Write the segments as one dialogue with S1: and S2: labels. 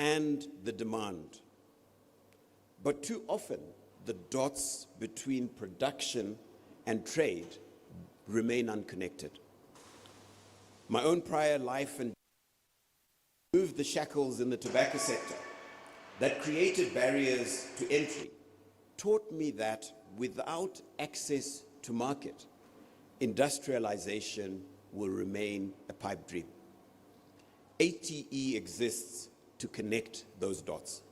S1: and the demand. But too often, the dots between production and trade remain unconnected. My own prior life and removed the shackles in the tobacco sector that created barriers to entry taught me that without access to market, industrialization will remain a pipe dream. ATE exists to connect those dots.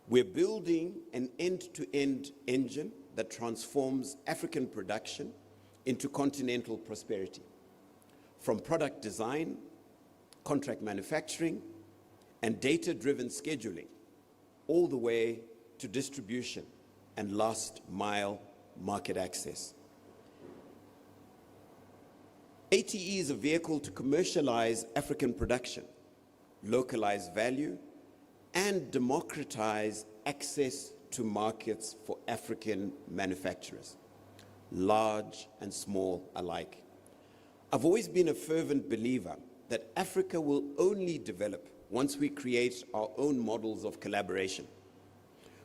S1: We're building an end-to-end engine that transforms African production into continental prosperity. From product design, contract manufacturing, and data-driven scheduling, all the way to distribution and last-mile market access. ATE is a vehicle to commercialize African production, localize value, and democratize access to markets for African manufacturers, large and small alike. I've always been a fervent believer that Africa will only develop once we create our own models of collaboration.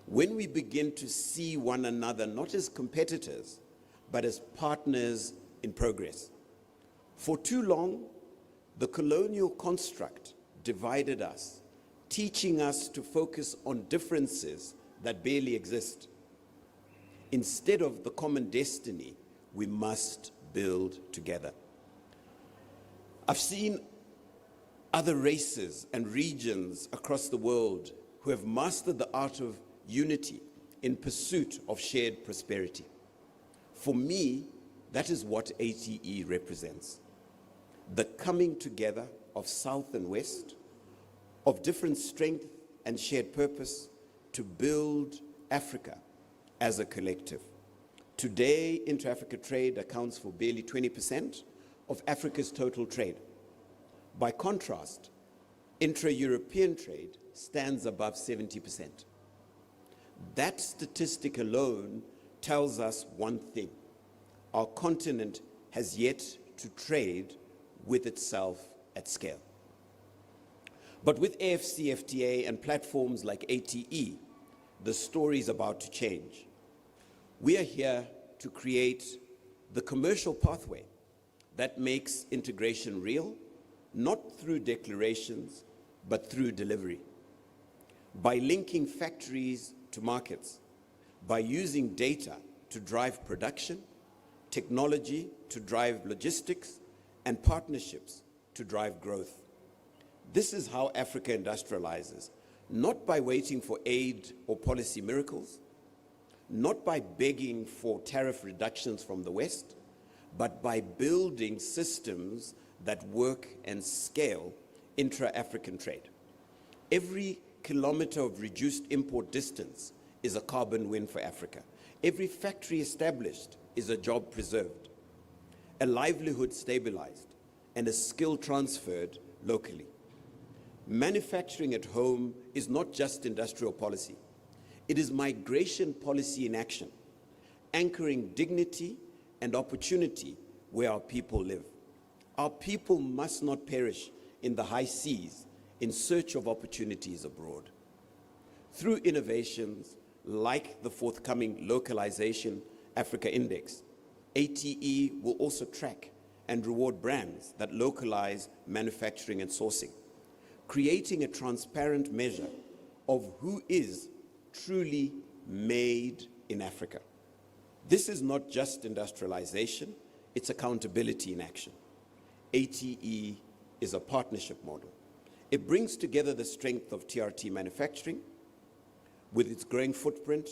S1: When we begin to see one another not as competitors, but as partners in progress. For too long, the colonial construct divided us, teaching us to focus on differences that barely exist, instead of the common destiny we must build together. I've seen other races and regions across the world who have mastered the art of unity in pursuit of shared prosperity. For me, that is what ATE represents. The coming together of South and West, of different strength and shared purpose to build Africa as a collective. Today, intra-Africa trade accounts for barely 20% of Africa's total trade. By contrast, intra-European trade stands above 70%. That statistic alone tells us one thing. Our continent has yet to trade with itself at scale. But with AFCFTA and platforms like ATE, the story is about to change. We are here to create the commercial pathway that makes integration real, not through declarations, but through delivery. By linking factories to markets, by using data to drive production, technology to drive logistics, and partnerships to drive growth. This is how Africa industrializes, not by waiting for aid or policy miracles, not by begging for tariff reductions from the West, but by building systems that work and scale intra-African trade. Every kilometer of reduced import distance is a carbon win for Africa. Every factory established is a job preserved, a livelihood stabilized, and a skill transferred locally. Manufacturing at home is not just industrial policy. It is migration policy in action, anchoring dignity and opportunity where our people live. Our people must not perish in the high seas in search of opportunities abroad. Through innovations like the forthcoming Localization Africa Index, ATE will also track and reward brands that localize manufacturing and sourcing, creating a transparent measure of who is truly made in Africa. This is not just industrialization, it's accountability in action. ATE is a partnership model. It brings together the strength of TRT manufacturing with its growing footprint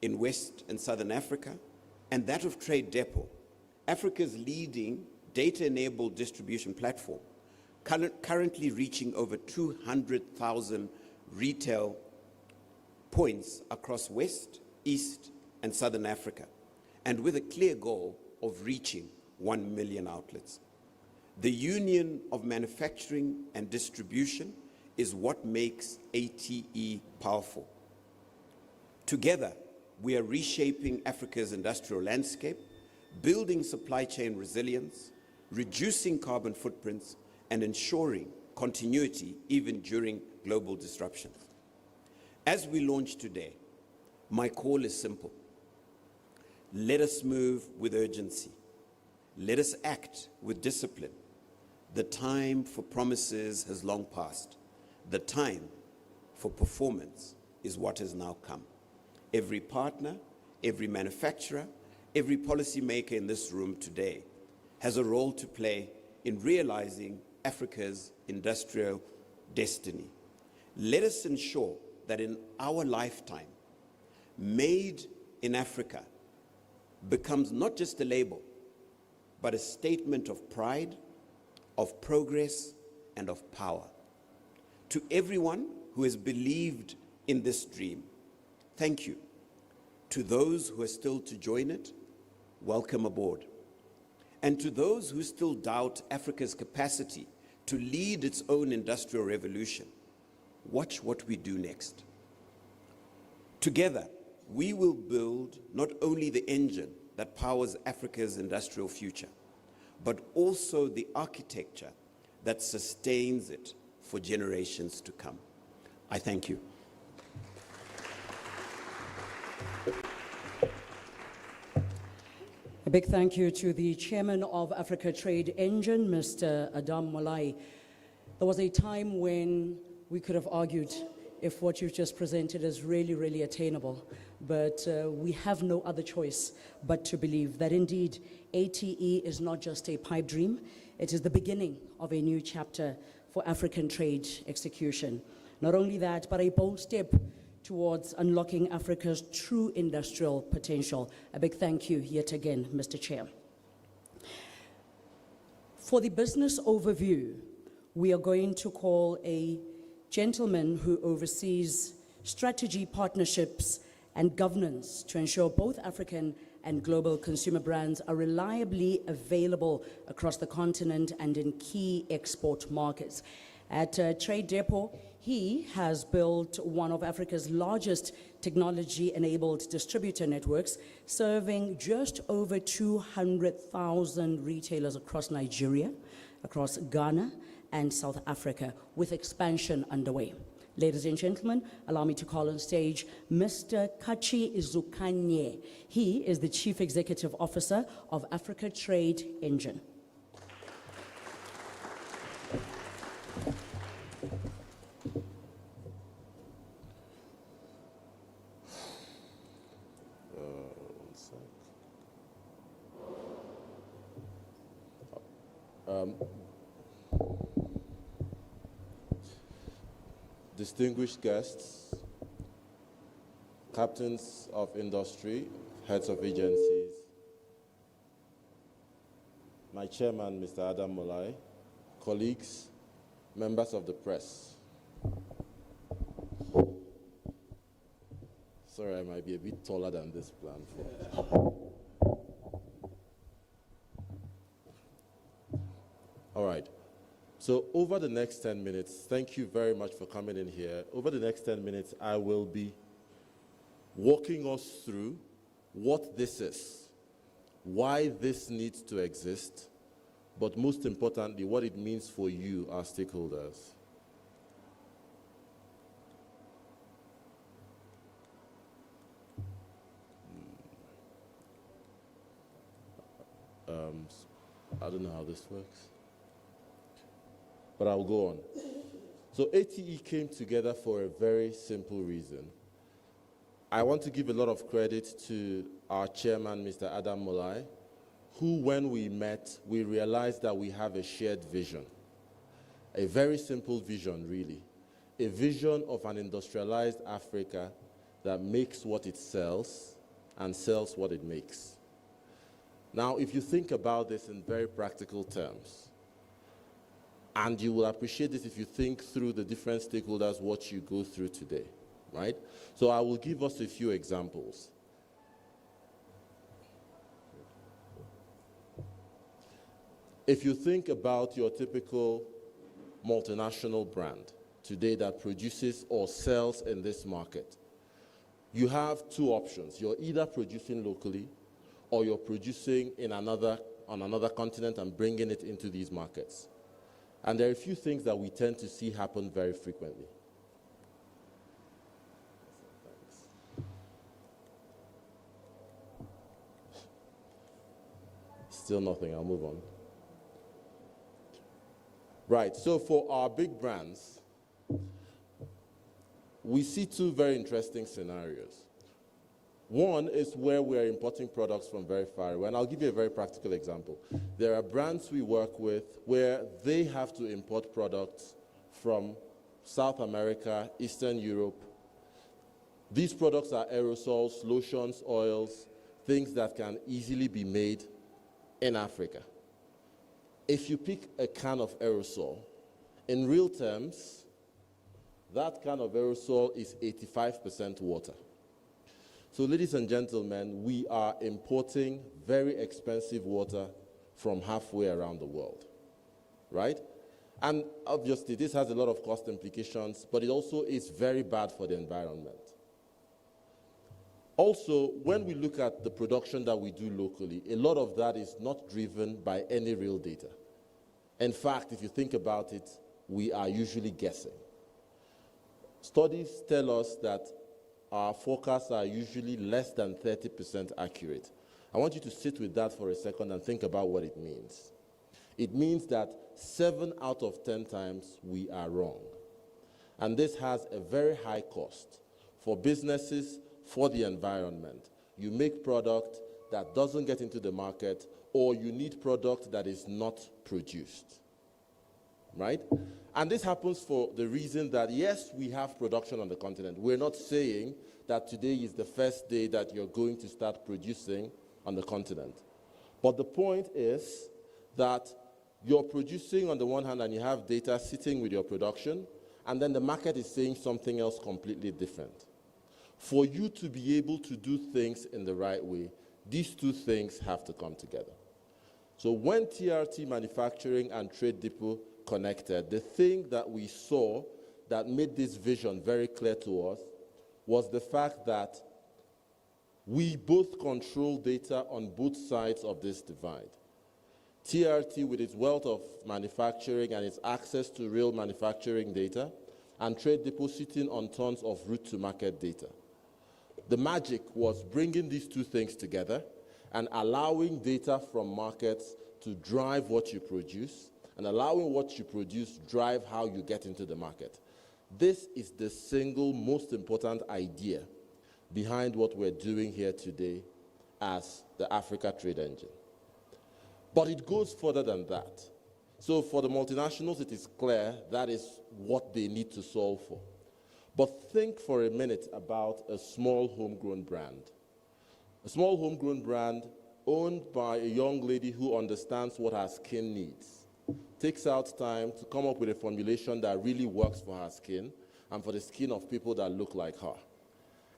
S1: in West and Southern Africa, and that of Trade Depot, Africa's leading data-enabled distribution platform, currently reaching over 200,000 retail points across West, East, and Southern Africa, and with a clear goal of reaching 1 million outlets. The union of manufacturing and distribution is what makes ATE powerful. Together, we are reshaping Africa's industrial landscape, building supply chain resilience, reducing carbon footprints, and ensuring continuity even during global disruptions. As we launch today, my call is simple. Let us move with urgency. Let us act with discipline. The time for promises has long passed. The time for performance is what has now come. Every partner, every manufacturer, every policymaker in this room today has a role to play in realizing Africa's industrial destiny. Let us ensure that in our lifetime, made in Africa becomes not just a label, but a statement of pride, of progress, and of power. To everyone who has believed in this dream, thank you. To those who are still to join it, welcome aboard. And to those who still doubt Africa's capacity to lead its own industrial revolution, watch what we do next. Together, we will build not only the engine that powers Africa's industrial future, but also the architecture that sustains it for generations to come. I thank you.
S2: A big thank you to the chairman of Africa Trade Engine, Mr. Adam Molai. There was a time when we could have argued if what you've just presented is really, really attainable. But we have no other choice but to believe that indeed ATE is not just a pipe dream, it is the beginning of a new chapter for African trade execution. Not only that, but a bold step towards unlocking Africa's true industrial potential. A big thank you yet again, Mr. Chair. For the business overview, we are going to call a gentleman who oversees strategy, partnerships, and governance to ensure both African and global consumer brands are reliably available across the continent and in key export markets. At Trade Depot, he has built one of Africa's largest technology-enabled distributor networks, serving just over 200,000 retailers across Nigeria, across Ghana, and South Africa, with expansion underway. Ladies and gentlemen, allow me to call on stage Mr. Kachi Izukanye. He is the Chief Executive Officer of Africa Trade Engine.
S3: Distinguished guests, captains of industry, heads of agencies, my chairman, Mr. Adam Molai, colleagues, members of the press. Sorry, I might be a bit taller than this platform. All right. So over the next 10 minutes, thank you very much for coming in here. Over the next 10 minutes, I will be walking us through what this is, why this needs to exist, but most importantly, what it means for you, our stakeholders. I don't know how this works, but I'll go on. So ATE came together for a very simple reason. I want to give a lot of credit to our chairman, Mr. Adam Molai, who, when we met, we realized that we have a shared vision. A very simple vision, really. A vision of an industrialized Africa that makes what it sells and sells what it makes. Now, if you think about this in very practical terms, and you will appreciate this if you think through the different stakeholders, what you go through today, right? So I will give us a few examples. If you think about your typical multinational brand today that produces or sells in this market, you have two options. You're either producing locally or you're producing on another continent and bringing it into these markets. And there are a few things that we tend to see happen very frequently. Still nothing, I'll move on. Right, so for our big brands, we see two very interesting scenarios. One is where we are importing products from very far away, and I'll give you a very practical example. There are brands we work with where they have to import products from South America, Eastern Europe. These products are aerosols, lotions, oils, things that can easily be made in Africa. If you pick a can of aerosol, in real terms, that can of aerosol is 85% water. So ladies and gentlemen, we are importing very expensive water from halfway around the world, right? And obviously this has a lot of cost implications, but it also is very bad for the environment. Also, when we look at the production that we do locally, a lot of that is not driven by any real data. In fact, if you think about it, we are usually guessing. Studies tell us that our forecasts are usually less than 30% accurate. I want you to sit with that for a second and think about what it means. It means that 7 out of 10 times we are wrong. And this has a very high cost for businesses, for the environment. You make product that doesn't get into the market, or you need product that is not produced, right? And this happens for the reason that, yes, we have production on the continent. We're not saying that today is the first day that you're going to start producing on the continent. But the point is that you're producing on the one hand and you have data sitting with your production, and then the market is saying something else completely different. For you to be able to do things in the right way, these two things have to come together. So when TRT Manufacturing and Trade Depot connected, the thing that we saw that made this vision very clear to us was the fact that we both control data on both sides of this divide. TRT, with its wealth of manufacturing and its access to real manufacturing data, and Trade Depot sitting on tons of route-to-market data. The magic was bringing these two things together and allowing data from markets to drive what you produce, and allowing what you produce drive how you get into the market. This is the single most important idea behind what we're doing here today as the Africa Trade Engine. But it goes further than that. So for the multinationals, it is clear that is what they need to solve for. But think for a minute about a small homegrown brand. A small homegrown brand owned by a young lady who understands what her skin needs, takes out time to come up with a formulation that really works for her skin and for the skin of people that look like her,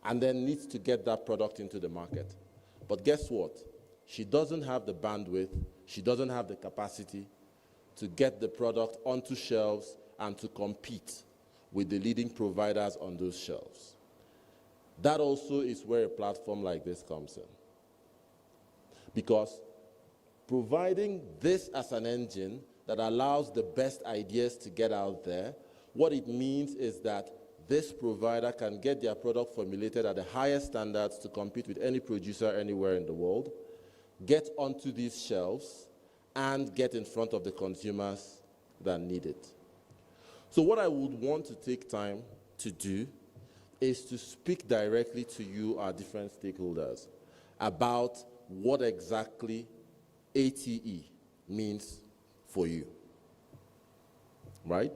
S3: and then needs to get that product into the market. But guess what? She doesn't have the bandwidth, she doesn't have the capacity to get the product onto shelves and to compete with the leading providers on those shelves. That also is where a platform like this comes in. Because providing this as an engine that allows the best ideas to get out there, what it means is that this provider can get their product formulated at the highest standards to compete with any producer anywhere in the world, get onto these shelves, and get in front of the consumers that need it. So what I would want to take time to do is to speak directly to you, our different stakeholders, about what exactly ATE means for you, right?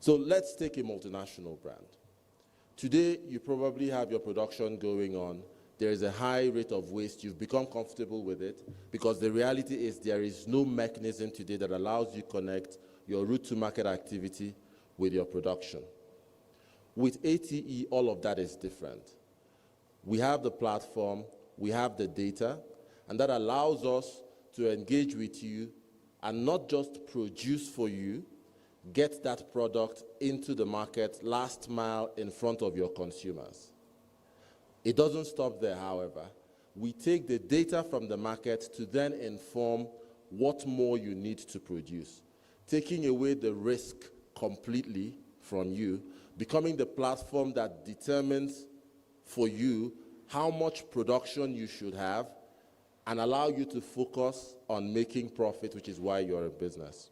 S3: So let's take a multinational brand. Today, you probably have your production going on. There is a high rate of waste. You've become comfortable with it because the reality is there is no mechanism today that allows you to connect your route-to-market activity with your production. With ATE, all of that is different. We have the platform, we have the data, and that allows us to engage with you and not just produce for you, get that product into the market last mile in front of your consumers. It doesn't stop there, however. We take the data from the market to then inform what more you need to produce. taking away the risk completely from you, becoming the platform that determines for you how much production you should have, and allow you to focus on making profit, which is why you're in business.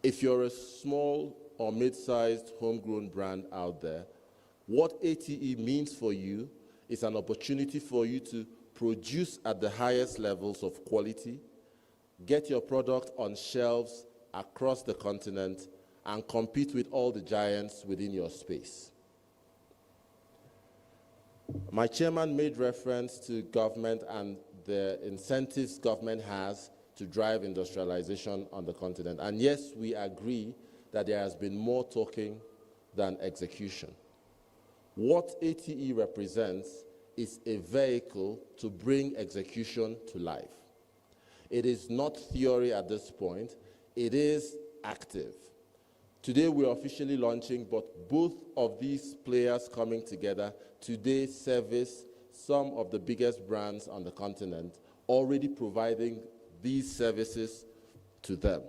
S3: If you're a small or mid-sized homegrown brand out there, what ATE means for you is an opportunity for you to produce at the highest levels of quality, get your product on shelves across the continent, and compete with all the giants within your space. My chairman made reference to government and the incentives government has to drive industrialization on the continent. And yes, we agree that there has been more talking than execution. What ATE represents is a vehicle to bring execution to life. It is not theory at this point, it is active. Today we're officially launching, but both of these players coming together today service some of the biggest brands on the continent, already providing these services to them.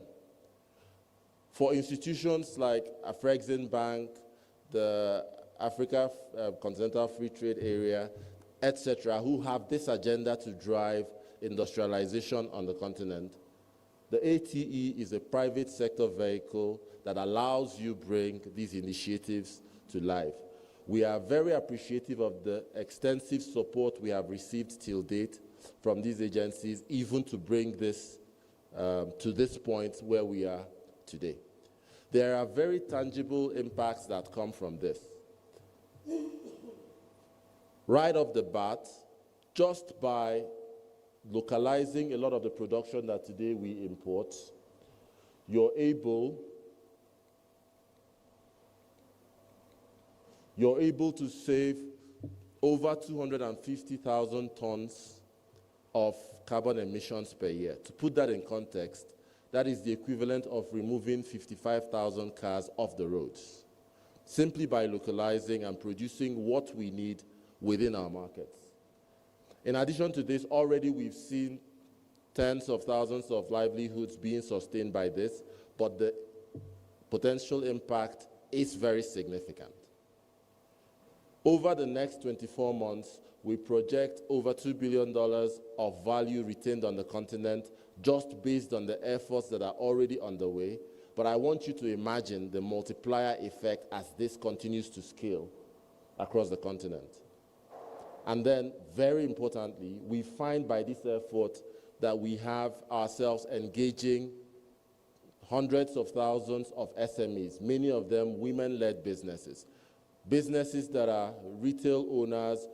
S3: For institutions like Afrexim Bank, the Africa Continental Free Trade Area, etc., who have this agenda to drive industrialization on the continent, the ATE is a private sector vehicle that allows you bring these initiatives to life. We are very appreciative of the extensive support we have received till date from these agencies, even to bring this to this point where we are today. There are very tangible impacts that come from this. Right off the bat, just by localizing a lot of the production that today we import, you're able to save over 250,000 tons of carbon emissions per year. To put that in context, that is the equivalent of removing 55,000 cars off the roads, simply by localizing and producing what we need within our markets. In addition to this, already we've seen tens of thousands of livelihoods being sustained by this, but the potential impact is very significant. Over the next 24 months, we project over $2 billion of value retained on the continent just based on the efforts that are already underway. But I want you to imagine the multiplier effect as this continues to scale across the continent. And then, very importantly, we find by this effort that we have ourselves engaging hundreds of thousands of SMEs, many of them women-led businesses. Businesses that are retail owners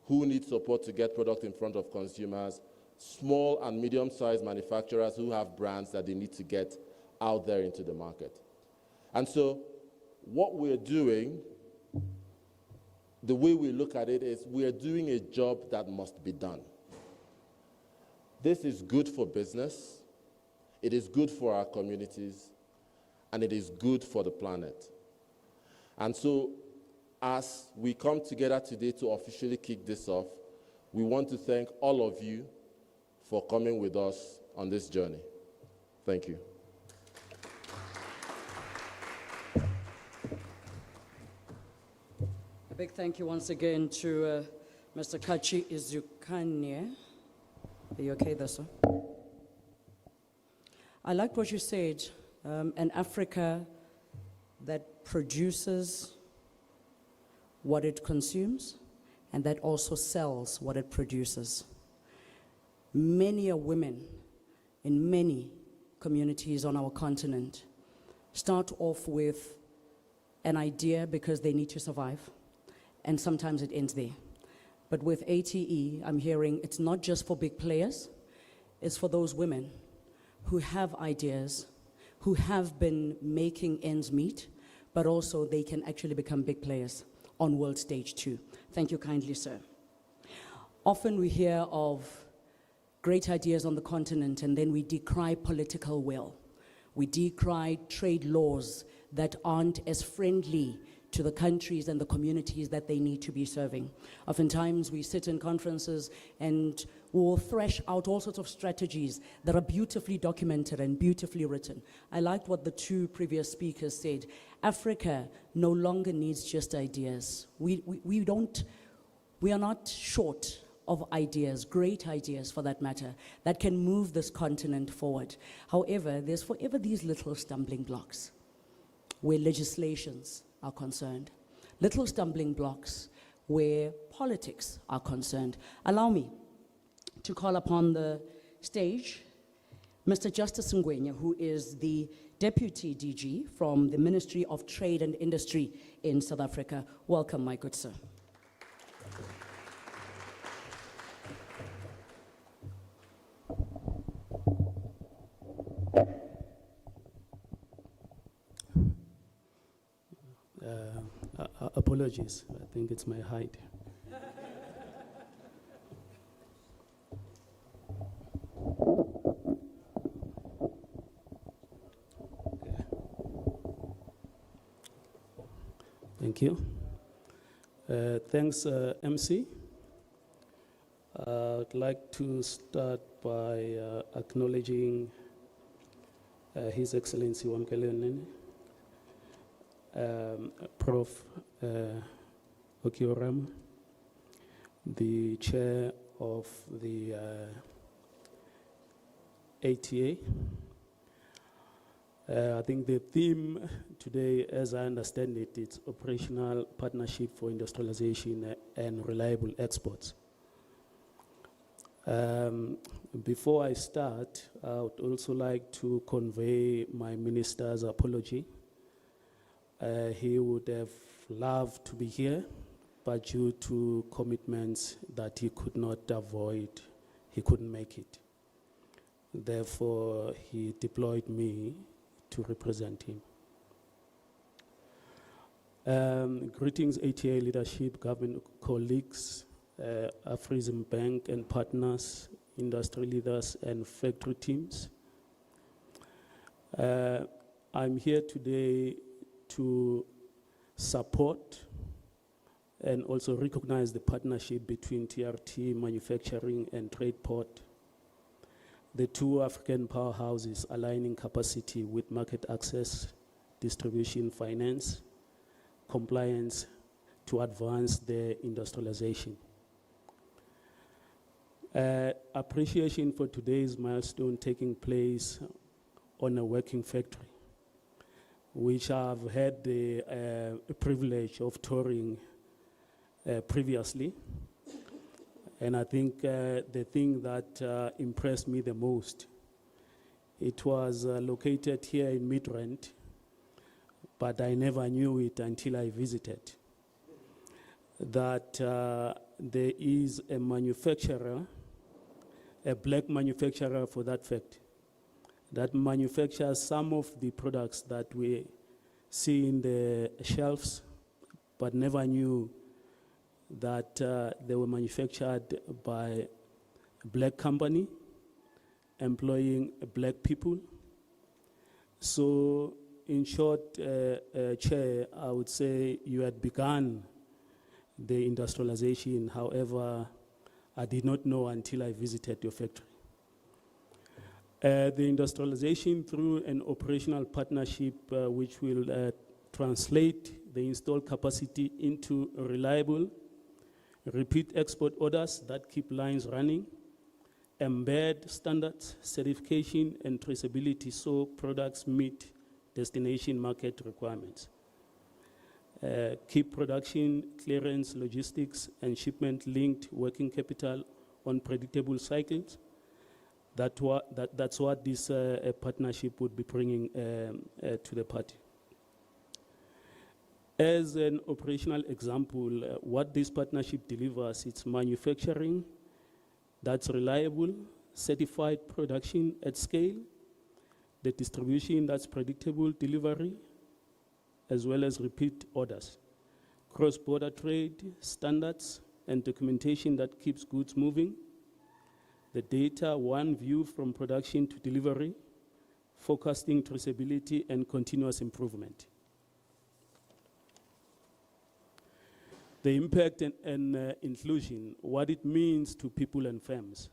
S3: who need support to get product in front of consumers, small and medium-sized manufacturers who have brands that they need to get out there into the market. And so what we're doing, the way we look at it is we are doing a job that must be done. This is good for business, it is good for our communities, and it is good for the planet. And so as we come together today to officially kick this off, we want to thank all of you for coming with us on this journey. Thank you.
S2: A big thank you once again to Mr. Kachi Izukanye. Are you okay there, sir? I liked what you said, an Africa that produces what it consumes and that also sells what it produces. Many are women in many communities on our continent start off with an idea because they need to survive, and sometimes it ends there. But with ATE, I'm hearing it's not just for big players, it's for those women who have ideas, who have been making ends meet, but also they can actually become big players on world stage too. Thank you kindly, sir. Often we hear of great ideas on the continent and then we decry political will. We decry trade laws that aren't as friendly to the countries and the communities that they need to be serving. Oftentimes we sit in conferences and We will thresh out all sorts of strategies that are beautifully documented and beautifully written. I liked what the two previous speakers said. Africa no longer needs just ideas. We are not short of ideas, great ideas for that matter, that can move this continent forward. However, there's forever these little stumbling blocks where legislations are concerned, little stumbling blocks where politics are concerned. Allow me to call upon the stage Mr. Justice Ngwenya, who is the Deputy DG from the Ministry of Trade and Industry in South Africa. Welcome, my good sir.
S4: Apologies, I think it's my height. Okay. Thank you. Thanks, MC. I'd like to start by acknowledging His Excellency Wamkele Nene, Prof. Okioram, the chair of the ATA. I think the theme today, as I understand it, it's operational partnership for industrialization and reliable exports. Before I start, I would also like to convey my minister's apology. He would have loved to be here, but due to commitments that he could not avoid, he couldn't make it. Therefore, he deployed me to represent him. Greetings, ATA leadership, government colleagues, Afrism Bank and partners, industry leaders and factory teams. I'm here today to support and also recognize the partnership between TRT Manufacturing and Tradeport, the two African powerhouses aligning capacity with market access, distribution, finance, compliance to advance their industrialization. Appreciation for today's milestone taking place on a working factory, which I've had the privilege of touring previously. And I think the thing that impressed me the most, it was located here in Midrand, but I never knew it until I visited, that there is a manufacturer, a black manufacturer for that fact, that manufactures some of the products that we see in the shelves, but never knew that they were manufactured by a black company, employing black people. So in short, Chair, I would say you had begun the industrialization. However, I did not know until I visited your factory. The industrialization through an operational partnership which will translate the installed capacity into reliable, repeat export orders that keep lines running, embed standards, certification, and traceability so products meet destination market requirements. Keep production, clearance, logistics, and shipment linked working capital on predictable cycles. That's what this partnership would be bringing to the party. As an operational example, what this partnership delivers, it's manufacturing that's reliable, certified production at scale, the distribution that's predictable delivery, as well as repeat orders, cross-border trade standards and documentation that keeps goods moving, the data, one view from production to delivery, forecasting, traceability, and continuous improvement. The impact and inclusion, what it means to people and firms.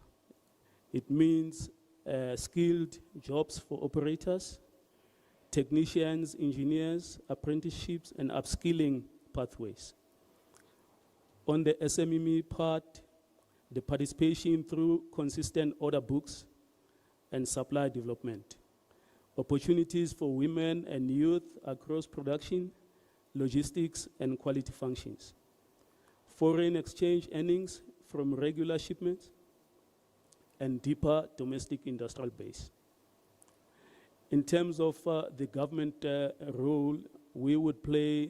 S4: It means skilled jobs for operators, technicians, engineers, apprenticeships, and upskilling pathways. On the SMME part, the participation through consistent order books and supply development. Opportunities for women and youth across production, logistics, and quality functions. Foreign exchange earnings from regular shipments, and deeper domestic industrial base. In terms of the government role, we would play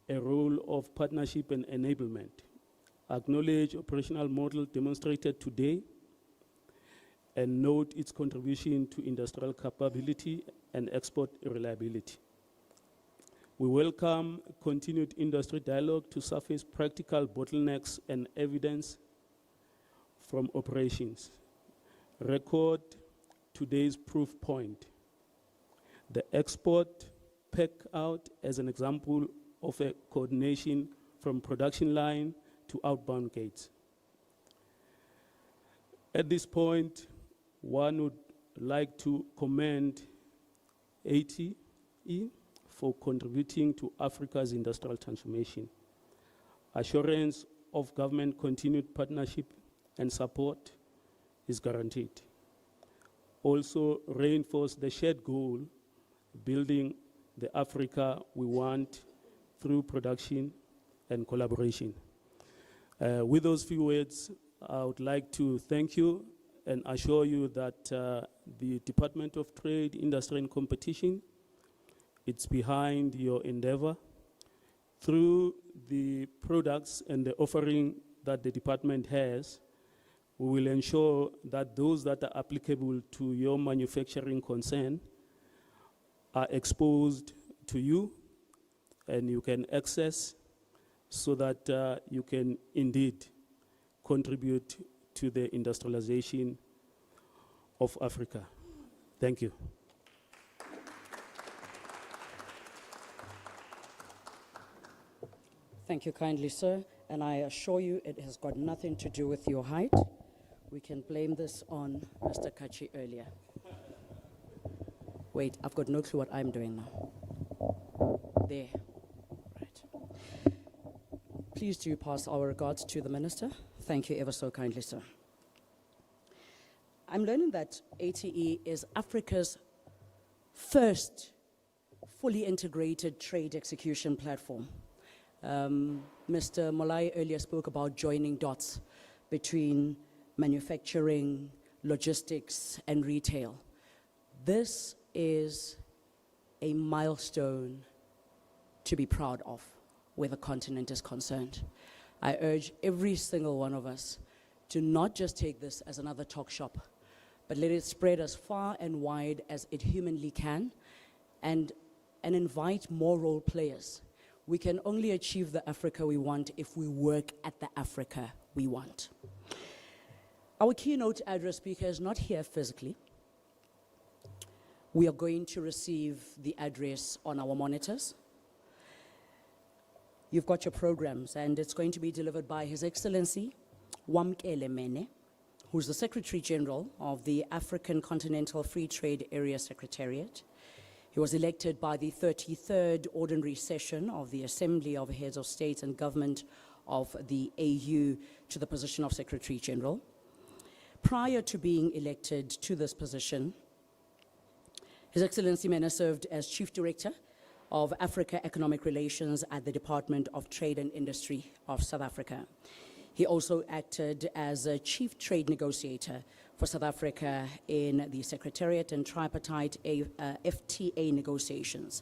S4: a role of partnership and enablement. Acknowledge operational model demonstrated today, and note its contribution to industrial capability and export reliability. We welcome continued industry dialogue to surface practical bottlenecks and evidence from operations. Record today's proof point. The export pack out as an example of a coordination from production line to outbound gates. At this point, one would like to commend ATE for contributing to Africa's industrial transformation. Assurance of government continued partnership and support is guaranteed. Also reinforce the shared goal, building the Africa we want through production and collaboration. With those few words, I would like to thank you and assure you that the Department of Trade, Industry and Competition, it's behind your endeavor. Through the products and the offering that the department has, we will ensure that those that are applicable to your manufacturing concern are exposed to you and you can access so that you can indeed contribute to the industrialization of Africa. Thank you.
S2: Thank you kindly, sir. And I assure you it has got nothing to do with your height. We can blame this on Mr. Kachi earlier. Wait, I've got no clue what I'm doing now. There. Right. Please do pass our regards to the Minister. Thank you ever so kindly, sir. I'm learning that ATE is Africa's first fully integrated trade execution platform. Mr. Molai earlier spoke about joining dots between manufacturing, logistics, and retail. This is a milestone to be proud of where the continent is concerned. I urge every single one of us to not just take this as another talk shop, but let it spread as far and wide as it humanly can and invite more role players. We can only achieve the Africa we want if we work at the Africa we want. Our keynote address speaker is not here physically. We are going to receive the address on our monitors. You've got your programs, and it's going to be delivered by His Excellency Wamkele Mene, who's the Secretary General of the African Continental Free Trade Area Secretariat. He was elected by the 33rd Ordinary Session of the Assembly of Heads of State and Government of the AU to the position of Secretary General. Prior to being elected to this position, His Excellency Mene served as Chief Director of Africa Economic Relations at the Department of Trade and Industry of South Africa. He also acted as a Chief Trade Negotiator for South Africa in the Secretariat and Tripartite FTA negotiations.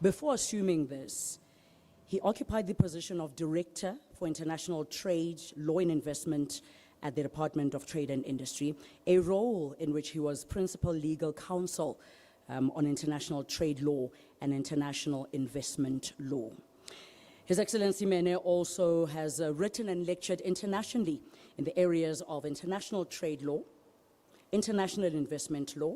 S2: Before assuming this, he occupied the position of Director for International Trade, Law and Investment at the Department of Trade and Industry, a role in which he was Principal Legal Counsel on international trade law and international investment law. His Excellency Mene also has written and lectured internationally in the areas of international trade law, international investment law,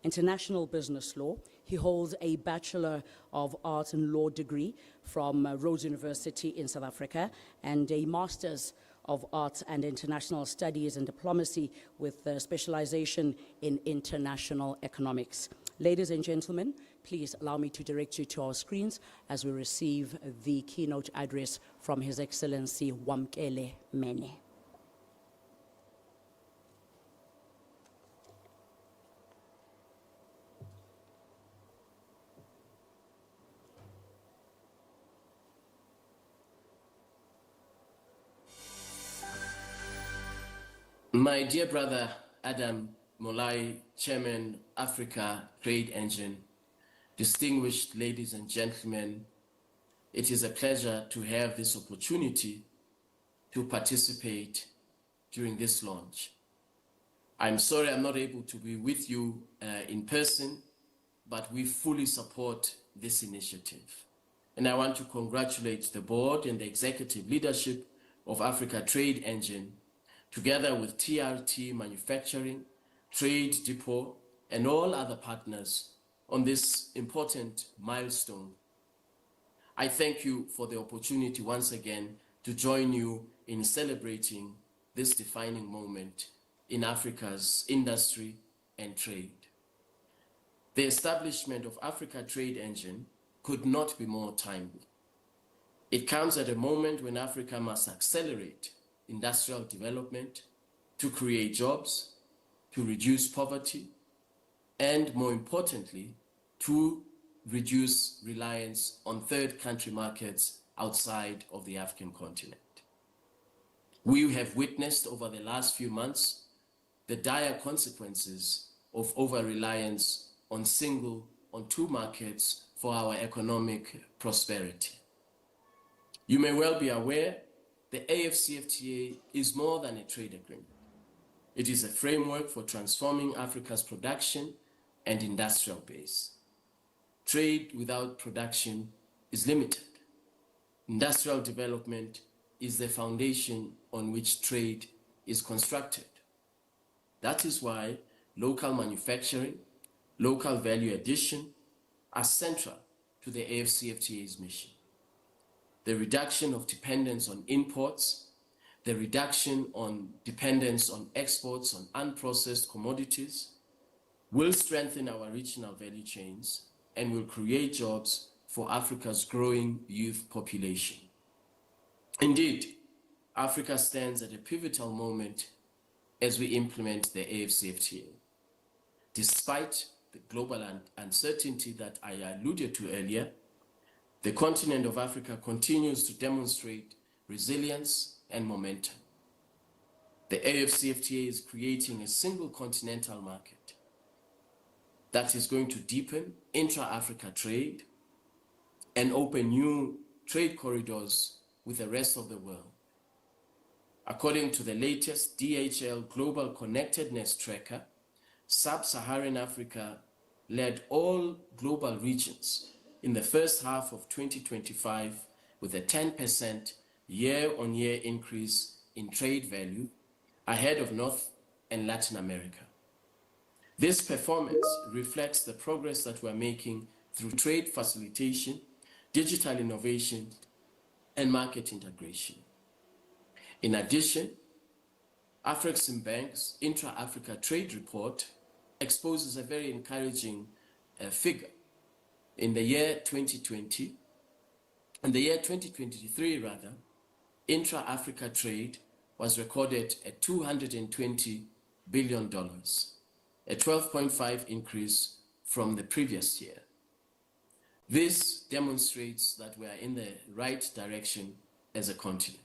S2: international business law. He holds a Bachelor of Arts and Law degree from Rhodes University in South Africa and a Master's of Arts and International Studies and Diplomacy with specialization in international economics. Ladies and gentlemen, please allow me to direct you to our screens as we receive the keynote address from His Excellency Wamkele Mene.
S5: My dear brother Adam Molai, Chairman, Africa Trade Engine, distinguished ladies and gentlemen, it is a pleasure to have this opportunity to participate during this launch. I'm sorry I'm not able to be with you in person, but we fully support this initiative. And I want to congratulate the board and the executive leadership of Africa Trade Engine, together with TRT Manufacturing, Trade Depot, and all other partners on this important milestone. I thank you for the opportunity once again to join you in celebrating this defining moment in Africa's industry and trade. The establishment of Africa Trade Engine could not be more timely. It comes at a moment when Africa must accelerate industrial development to create jobs, to reduce poverty, and more importantly, to reduce reliance on third country markets outside of the African continent. We have witnessed over the last few months the dire consequences of over-reliance on two markets for our economic prosperity. You may well be aware the AfCFTA is more than a trade agreement. It is a framework for transforming Africa's production and industrial base. Trade without production is limited. Industrial development is the foundation on which trade is constructed. That is why local manufacturing, local value addition are central to the AfCFTA's mission. The reduction of dependence on imports, the reduction on dependence on exports on unprocessed commodities will strengthen our regional value chains and will create jobs for Africa's growing youth population. Indeed, Africa stands at a pivotal moment as we implement the AfCFTA. Despite the global uncertainty that I alluded to earlier, the continent of Africa continues to demonstrate resilience and momentum. The AfCFTA is creating a single continental market that is going to deepen intra-Africa trade and open new trade corridors with the rest of the world. According to the latest DHL Global Connectedness Tracker, Sub-Saharan Africa led all global regions in the first half of 2025 with a 10% year-on-year increase in trade value ahead of North and Latin America. This performance reflects the progress that we're making through trade facilitation, digital innovation, and market integration. In addition, Afreximbank's Intra-Africa Trade Report exposes a very encouraging figure. In the year 2023, intra-Africa trade was recorded at $220 billion, a 12.5% increase from the previous year. This demonstrates that we are in the right direction as a continent.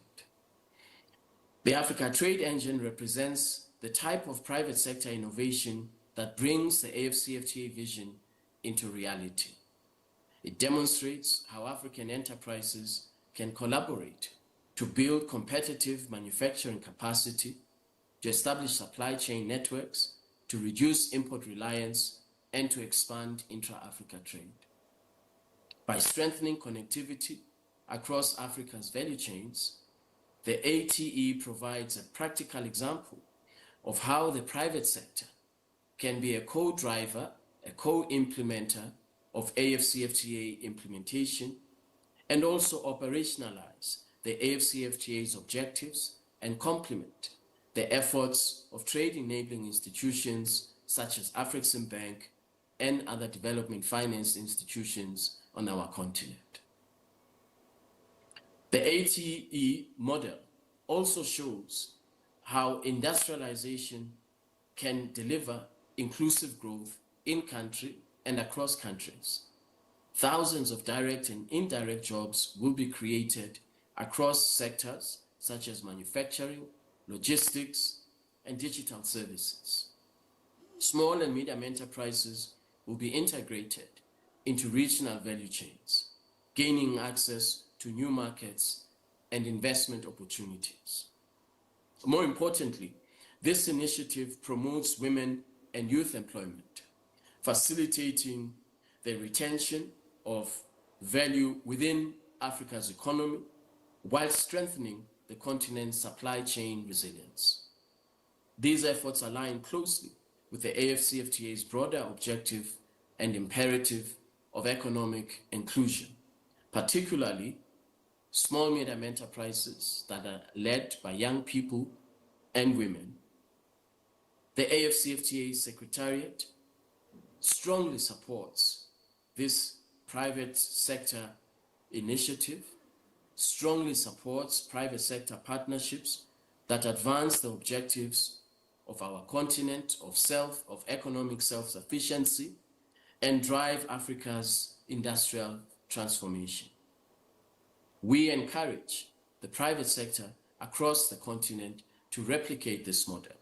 S5: The Africa Trade Engine represents the type of private sector innovation that brings the AfCFTA vision into reality. It demonstrates how African enterprises can collaborate to build competitive manufacturing capacity, to establish supply chain networks, to reduce import reliance, and to expand intra-Africa trade. By strengthening connectivity across Africa's value chains, the ATE provides a practical example of how the private sector can be a co-driver, a co-implementer of AfCFTA implementation, and also operationalize the AfCFTA's objectives and complement the efforts of trade-enabling institutions such as Afreximbank and other development finance institutions on our continent. The ATE model also shows how industrialization can deliver inclusive growth in country and across countries. Thousands of direct and indirect jobs will be created across sectors such as manufacturing, logistics, and digital services. Small and medium enterprises will be integrated into regional value chains, gaining access to new markets and investment opportunities. More importantly, this initiative promotes women and youth employment, facilitating the retention of value within Africa's economy while strengthening the continent's supply chain resilience. These efforts align closely with the AfCFTA's broader objective and imperative of economic inclusion, particularly small medium enterprises that are led by young people and women. The AfCFTA Secretariat strongly supports this private sector initiative, strongly supports private sector partnerships that advance the objectives of our continent of economic self-sufficiency and drive Africa's industrial transformation. We encourage the private sector across the continent to replicate this model,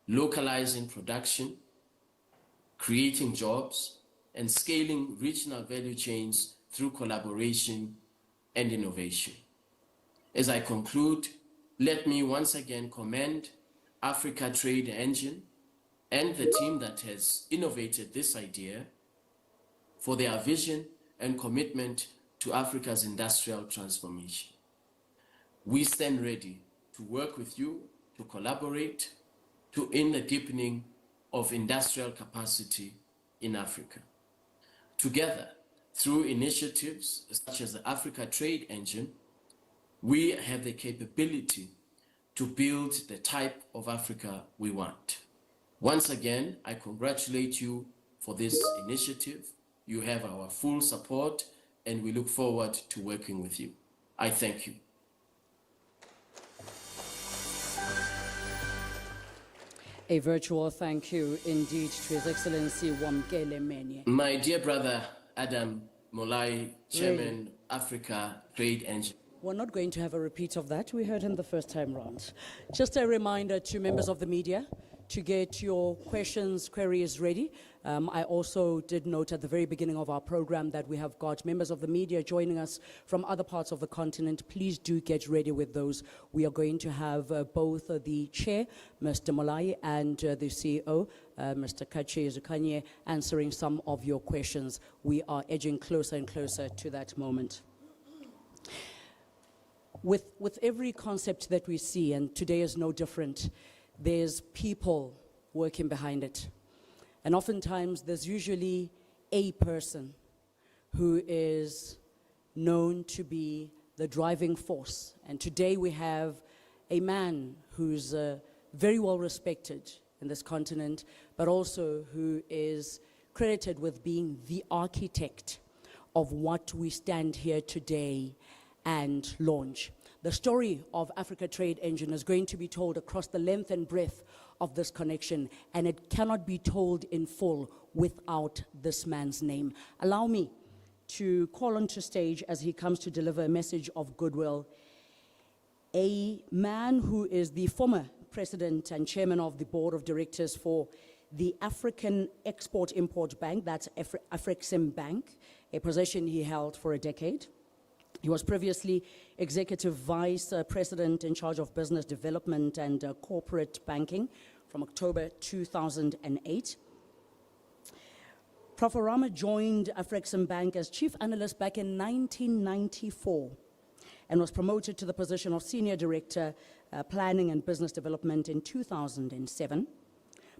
S5: localizing production, creating jobs, and scaling regional value chains through collaboration and innovation. As I conclude, let me once again commend Africa Trade Engine and the team that has innovated this idea for their vision and commitment to Africa's industrial transformation. We stand ready to work with you, to collaborate, in the deepening of industrial capacity in Africa. Together, through initiatives such as the Africa Trade Engine, we have the capability to build the type of Africa we want. Once again, I congratulate you for this initiative. You have our full support, and we look forward to working with you. I thank you.
S2: A virtual thank you indeed to His Excellency Wamkele Menye.
S5: My dear brother, Adam Molai, Chairman, Africa Trade Engine.
S2: We're not going to have a repeat of that. We heard him the first time round. Just a reminder to members of the media to get your questions, queries ready. I also did note at the very beginning of our program that we have got members of the media joining us from other parts of the continent. Please do get ready with those. We are going to have both the chair, Mr. Molai, and the CEO, Mr. Kache Zukanye, answering some of your questions. We are edging closer and closer to that moment. With every concept that we see, and today is no different, there's people working behind it. And oftentimes there's usually a person who is known to be the driving force. And today we have a man who's very well respected in this continent, but also who is credited with being the architect of what we stand here today and launch. The story of Africa Trade Engine is going to be told across the length and breadth of this connection, and it cannot be told in full without this man's name. Allow me to call onto stage as he comes to deliver a message of goodwill, a man who is the former president and chairman of the board of directors for the African Export-Import Bank, that's Afreximbank, a position he held for a decade. He was previously executive vice president in charge of business development and corporate banking from October 2008. Prof. Orama joined Afreximbank as chief analyst back in 1994 and was promoted to the position of senior director planning and business development in 2007.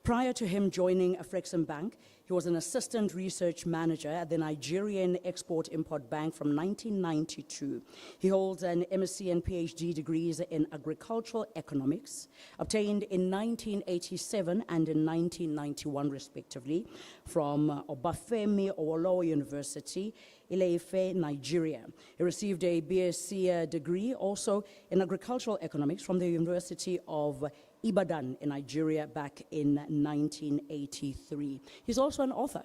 S2: Prior to him joining Afrexim Bank, he was an assistant research manager at the Nigerian Export-Import Bank from 1992. He holds an MSc and PhD degrees in agricultural economics, obtained in 1987 and in 1991 respectively, from Obafemi Awolowo University, Ile-Ife, Nigeria. He received a BSc degree also in agricultural economics from the University of Ibadan in Nigeria back in 1983. He's also an author.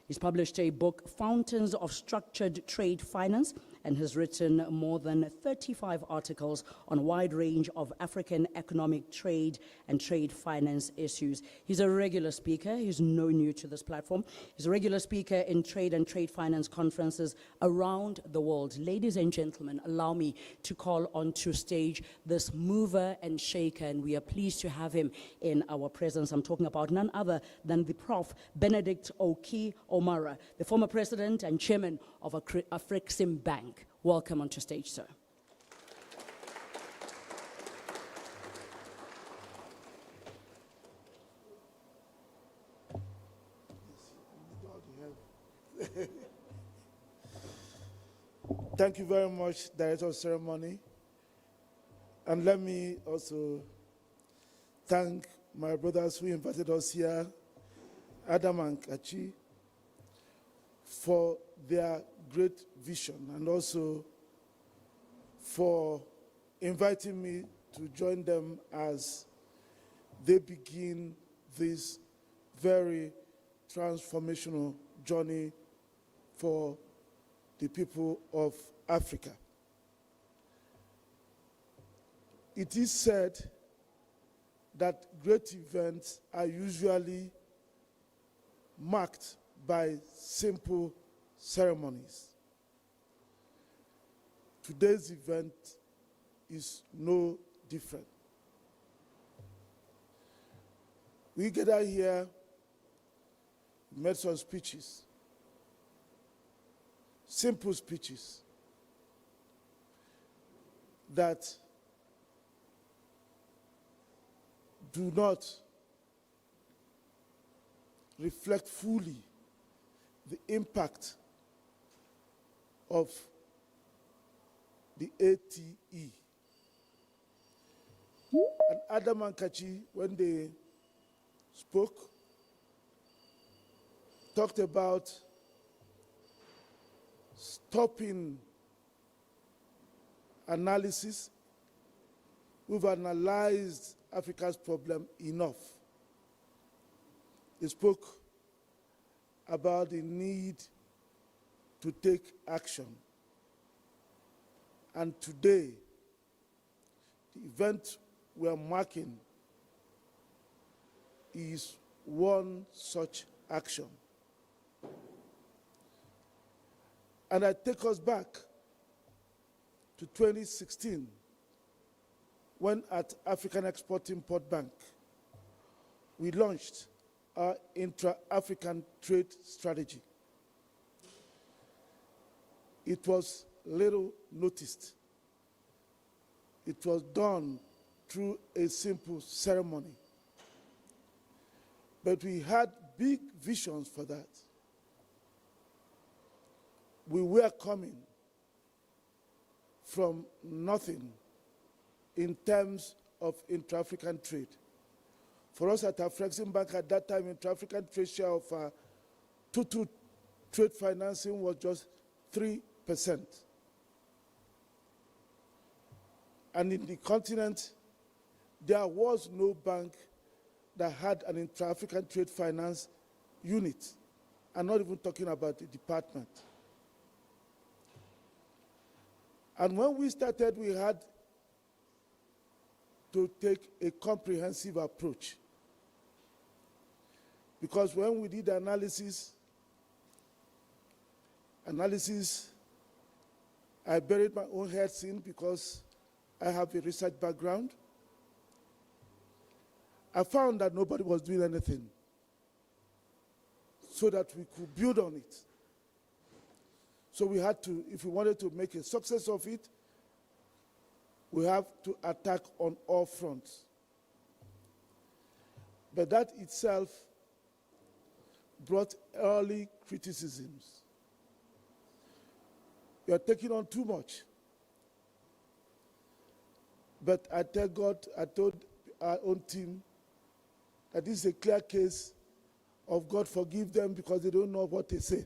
S2: He's published a book, Fountains of Structured Trade Finance, and has written more than 35 articles on a wide range of African economic trade and trade finance issues. He's a regular speaker. He's no new to this platform. He's a regular speaker in trade and trade finance conferences around the world. Ladies and gentlemen, allow me to call onto stage this mover and shaker, and we are pleased to have him in our presence. I'm talking about none other than the Prof. Benedict Oki Omara, the former president and chairman of Afrexim Bank. Welcome onto stage, sir.
S6: Thank you very much, Director of Ceremony. And let me also thank my brothers who invited us here, Adam and Kachi, for their great vision, and also for inviting me to join them as they begin this very transformational journey for the people of Africa. It is said that great events are usually marked by simple ceremonies. Today's event is no different. We gather here, made some speeches, simple speeches that do not reflect fully the impact of the ATE. And Adam and Kachi, when they spoke, talked about stopping analysis. We've analyzed Africa's problem enough. They spoke about the need to take action. And today, the event we are marking is one such action. And I take us back to 2016, when at African Export-Import Bank, we launched our intra-African trade strategy. It was little noticed. It was done through a simple ceremony. But we had big visions for that. We were coming from nothing in terms of intra-African trade. For us at Afrexim Bank at that time, intra-African trade share of total trade financing was just 3%. And in the continent, there was no bank that had an intra-African trade finance unit. I'm not even talking about the department. And when we started, we had to take a comprehensive approach. Because when we did analysis, I buried my own head in because I have a research background. I found that nobody was doing anything so that we could build on it. So we had to, if we wanted to make a success of it, we have to attack on all fronts. But that itself brought early criticisms. You are taking on too much. But I tell God, I told our own team that this is a clear case of God forgive them because they don't know what they say.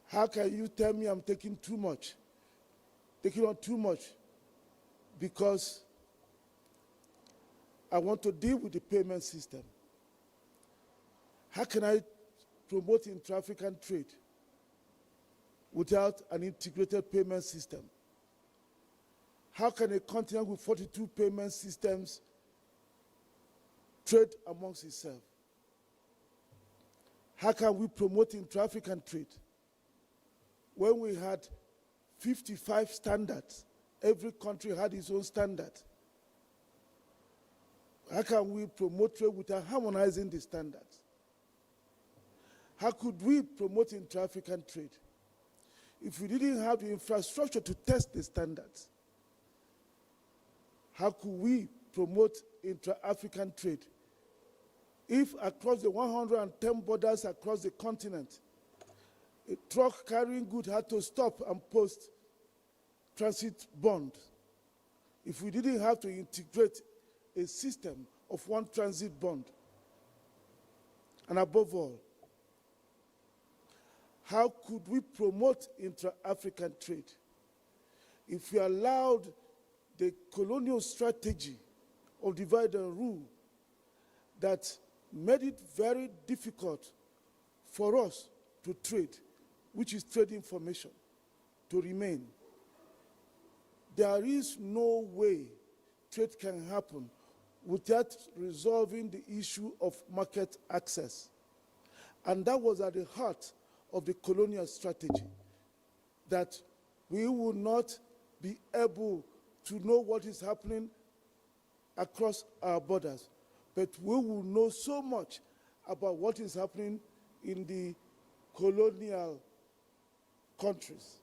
S6: How can you tell me I'm taking too much? Taking on too much because I want to deal with the payment system. How can I promote intra-African trade without an integrated payment system? How can a continent with 42 payment systems trade amongst itself? How can we promote intra-African trade when we had 55 standards? Every country had its own standard. How can we promote trade without harmonizing the standards? How could we promote intra-African trade if we didn't have the infrastructure to test the standards? How could we promote intra-African trade if across the 110 borders across the continent, a truck carrying goods had to stop and post transit bond? If we didn't have to integrate a system of one transit bond? And above all, how could we promote intra-African trade if we allowed the colonial strategy of divide and rule that made it very difficult for us to trade, which is trade information, to remain? There is no way trade can happen without resolving the issue of market access. And that was at the heart of the colonial strategy, that we would not be able to know what is happening across our borders, but we will know so much about what is happening in the colonial countries.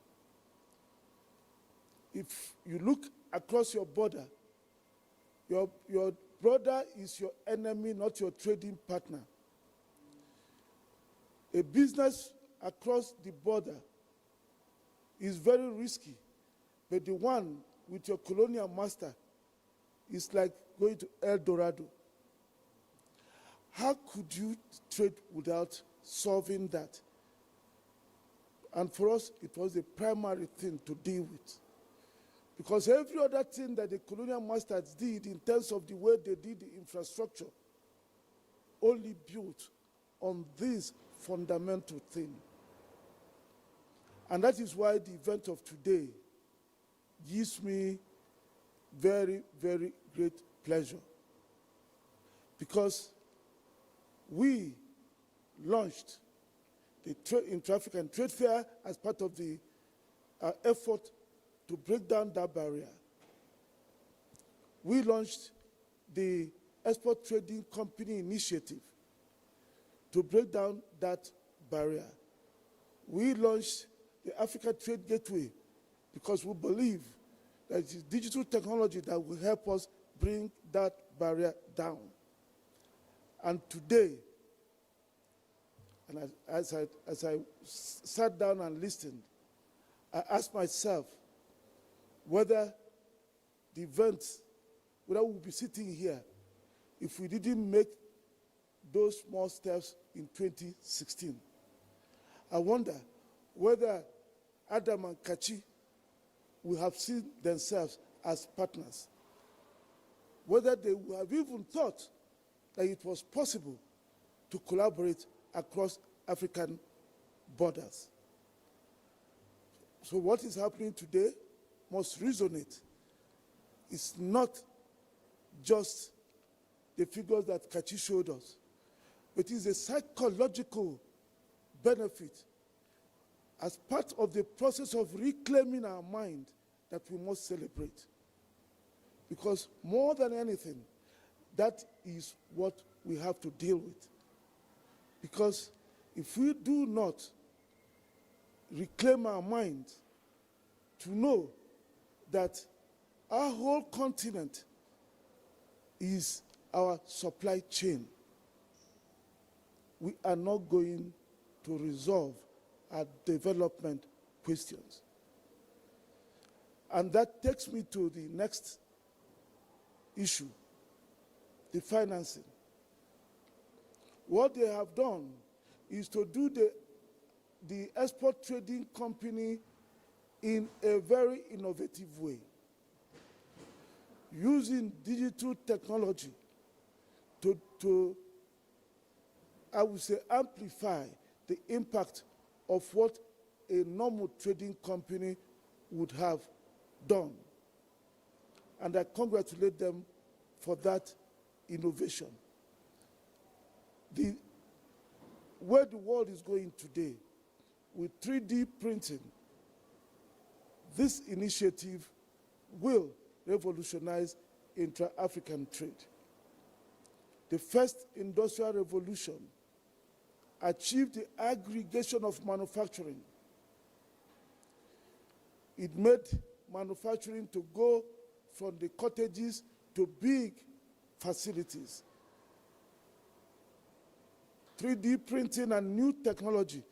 S6: If you look across your border, your brother is your enemy, not your trading partner. A business across the border is very risky, but the one with your colonial master is like going to El Dorado. How could you trade without solving that? And for us, it was the primary thing to deal with. Because every other thing that the colonial masters did in terms of the way they did the infrastructure only built on this fundamental thing. And that is why the event of today gives me very, very great pleasure. Because we launched the Intra-African Trade Fair as part of the effort to break down that barrier. We launched the Export Trading Company Initiative to break down that barrier. We launched the Africa Trade Gateway because we believe that it is digital technology that will help us bring that barrier down. And today, and as I sat down and listened, I asked myself whether the event, whether we'll be sitting here if we didn't make those small steps in 2016. I wonder whether Adam and Kachi will have seen themselves as partners, whether they would have even thought that it was possible to collaborate across African borders. So what is happening today must resonate. It's not just the figures that Kachi showed us, but it is a psychological benefit as part of the process of reclaiming our mind that we must celebrate. Because more than anything, that is what we have to deal with. Because if we do not reclaim our mind to know that our whole continent is our supply chain. We are not going to resolve our development questions. And that takes me to the next issue, the financing. What they have done is to do the export trading company in a very innovative way, using digital technology to, I would say, amplify the impact of what a normal trading company would have done. And I congratulate them for that innovation. Where the world is going today, with 3D printing, this initiative will revolutionize intra-African trade. The first industrial revolution achieved the aggregation of manufacturing. It made manufacturing to go from the cottages to big facilities. 3D printing and new technology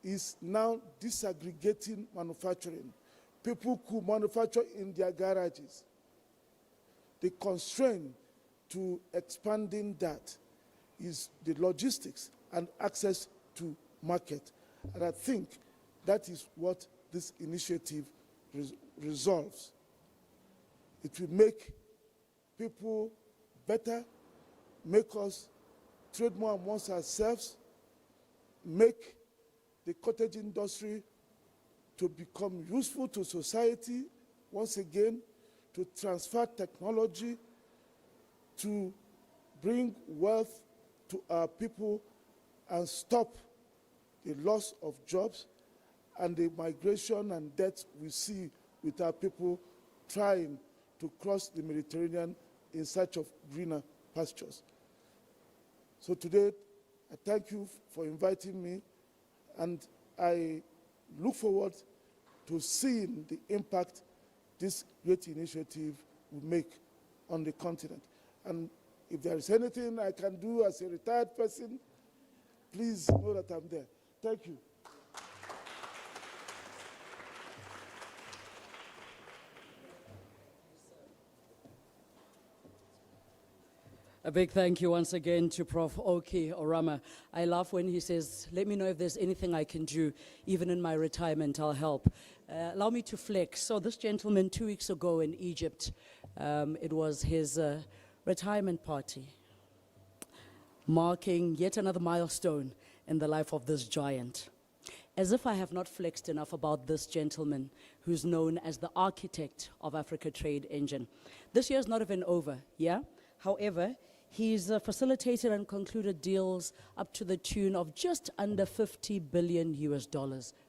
S6: is now disaggregating manufacturing. People could manufacture in their garages. The constraint to expanding that is the logistics and access to market. And I think that is what this initiative resolves. It will make people better, make us trade more amongst ourselves, make the cottage industry to become useful to society, once again, to transfer technology, to bring wealth to our people and stop the loss of jobs and the migration and death we see with our people trying to cross the Mediterranean in search of greener pastures. So today, I thank you for inviting me, and I look forward to seeing the impact this great initiative will make on the continent. And if there is anything I can do as a retired person, please know that I'm there. Thank you.
S2: A big thank you once again to Prof. Oki Orama. I laugh when he says, let me know if there's anything I can do. Even in my retirement, I'll help. Allow me to flex. So this gentleman 2 weeks ago in Egypt, it was his retirement party, marking yet another milestone in the life of this giant. As if I have not flexed enough about this gentleman who's known as the architect of Africa Trade Engine. This year's not even over, yeah? However, he's facilitated and concluded deals up to the tune of just under $50 billion US.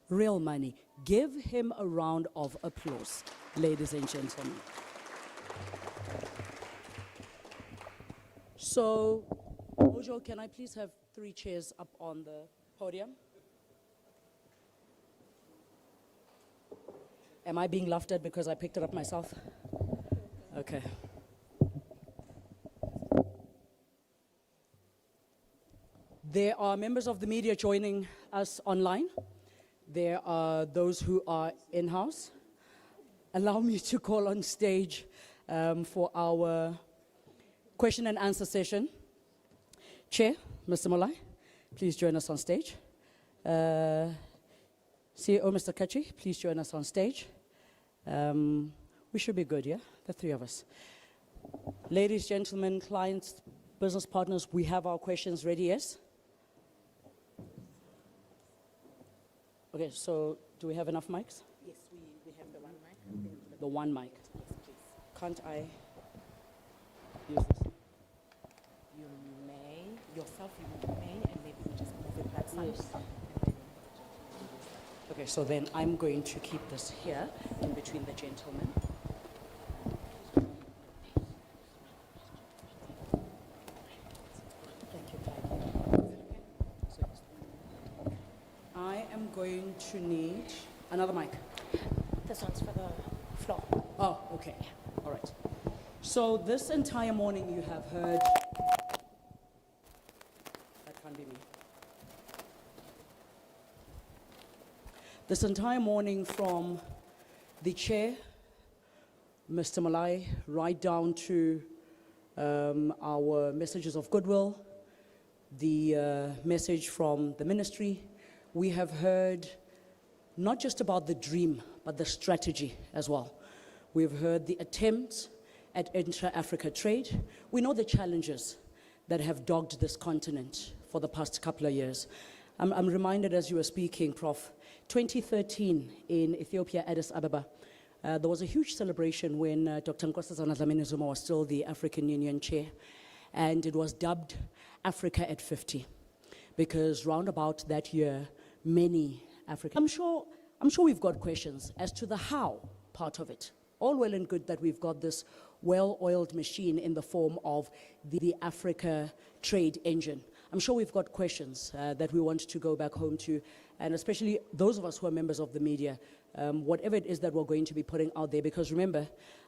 S2: Real money. Give him a round of applause, ladies and gentlemen. So, Ojo, can I please have 3 chairs up on the podium? Am I being laughed at because I picked it up myself? Okay. There are members of the media joining us online. There are those who are in-house. Allow me to call on stage for our question and answer session. Chair, Mr. Molai, please join us on stage. CEO, Mr. Kachi, please join us on stage. We should be good, yeah? The 3 of us. Ladies, gentlemen, clients, business partners, we have our questions ready, yes? Okay, so do we have enough mics?
S7: Yes, we have the 1 mic.
S2: The 1 mic.
S7: Yes, please.
S2: Can't I use this?
S7: You may, yourself you may, and maybe we just move it that side.
S2: Yes.
S7: And then
S2: Okay, so then I'm going to keep this here in between the gentlemen. Thank you, Clyde. I am going to need another mic.
S7: this one's for the floor.
S2: Oh, okay. All right. So this entire morning you have heard, that can't be me. This entire morning from the chair, Mr. Malai, right down to our messages of goodwill, the message from the ministry, we have heard not just about the dream, but the strategy as well. We've heard the attempts at intra-Africa trade. We know the challenges that have dogged this continent for the past couple of years. I'm reminded as you were speaking, Prof, 2013 in Ethiopia, Addis Ababa, there was a huge celebration when Dr. Nkosazana Dlamini Zuma was still the African Union chair, and it was dubbed Africa at 50, because round about that year, many Africans, I'm sure we've got questions as to the how part of it. All well and good that we've got this well-oiled machine in the form of the Africa trade engine. I'm sure we've got questions that we want to go back home to, and especially those of us who are members of the media, whatever it is that we're going to be putting out there, because remember,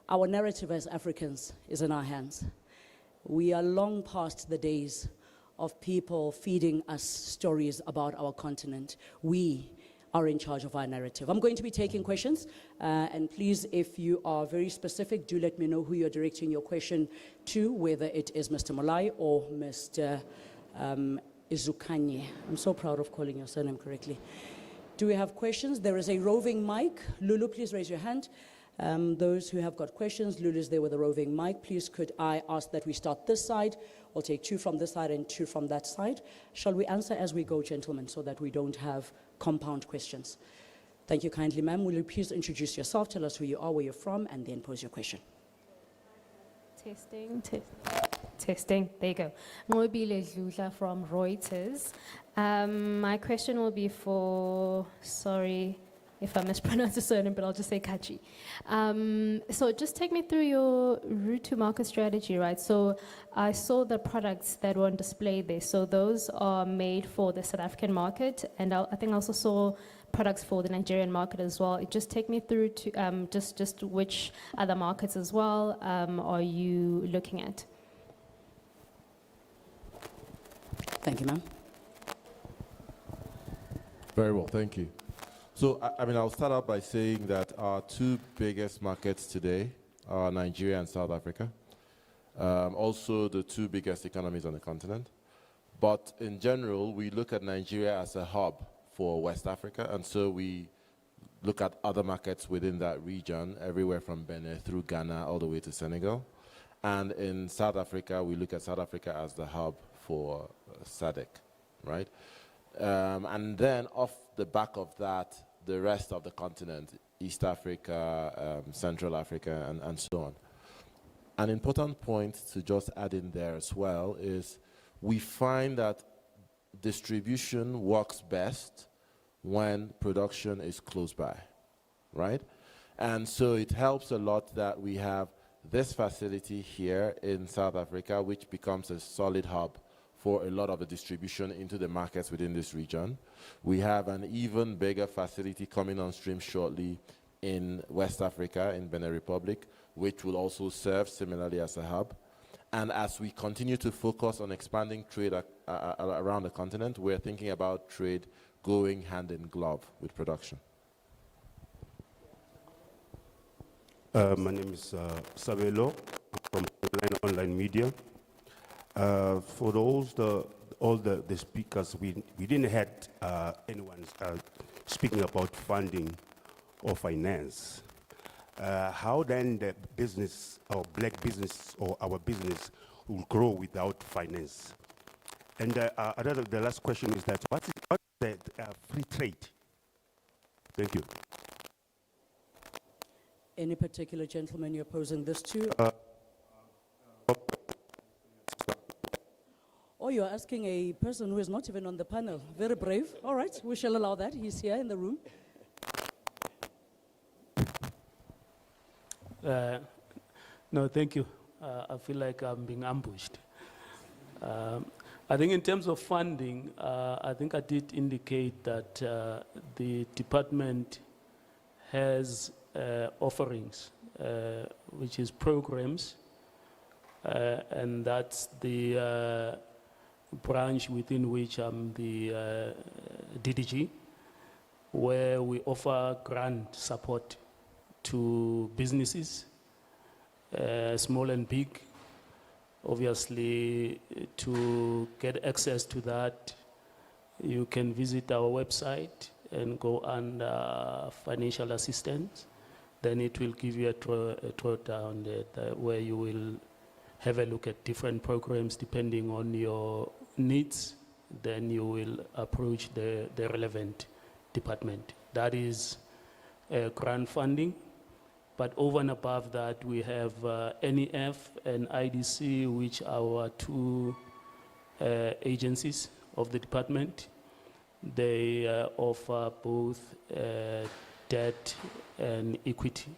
S2: our narrative as Africans is in our hands. We are long past the days of people feeding us stories about our continent. We are in charge of our narrative. I'm going to be taking questions, and please, if you are very specific, do let me know who you're directing your question to, whether it is Mr. Molai or Mr. Izukanye. I'm so proud of calling your surname correctly. Do we have questions? There is a roving mic. Lulu, please raise your hand. Those who have got questions, Lulu is there with a roving mic. Please could I ask that we start this side? We'll take two from this side and two from that side. Shall we answer as we go, gentlemen, so that we don't have compound questions? Thank you kindly, ma'am. Will you please introduce yourself, tell us who you are, where you're from, and then pose your question.
S8: Testing. There you go. Ngobile Dludla from Reuters. My question will be for, sorry if I mispronounce the surname, but I'll just say Kachi. So just take me through your route to market strategy, right? So I saw the products that were on display there. So those are made for the South African market, and I think I also saw products for the Nigerian market as well. Just take me through to just which other markets as well are you looking at?
S2: Thank you, ma'am.
S3: Very well, thank you. So, I mean, I'll start out by saying that our two biggest markets today are Nigeria and South Africa. Also, the two biggest economies on the continent. But in general, we look at Nigeria as a hub for West Africa, and so we look at other markets within that region, everywhere from Benin through Ghana all the way to Senegal. And in South Africa, we look at South Africa as the hub for SADC, right? And then off the back of that, the rest of the continent, East Africa, Central Africa, and so on. An important point to just add in there as well is we find that distribution works best when production is close by, right? And so it helps a lot that we have this facility here in South Africa, which becomes a solid hub for a lot of the distribution into the markets within this region. We have an even bigger facility coming on stream shortly in West Africa, in Benin Republic, which will also serve similarly as a hub. And as we continue to focus on expanding trade around the continent, we're thinking about trade going hand in glove with production.
S9: My name is Sabelo from online media. For all the speakers, we didn't have anyone speaking about funding or finance. How then the business, or black business, or our business will grow without finance? And the last question is that what is the free trade? Thank you.
S2: Any particular gentleman you're posing this to? Oh, you're asking a person who is not even on the panel. Very brave. All right, we shall allow that. He's here in the room.
S4: No, thank you. I feel like I'm being ambushed. I think in terms of funding, I think I did indicate that the department has offerings, which is programs and that's the branch within which I'm the DDG, where we offer grant support to businesses, small and big. Obviously, to get access to that, you can visit our website and go under financial assistance. Then it will give you a drawdown where you will have a look at different programs depending on your needs. Then you will approach the relevant department. That is grant funding. But over and above that, we have NEF and IDC, which are our two agencies of the department. They offer both debt and equity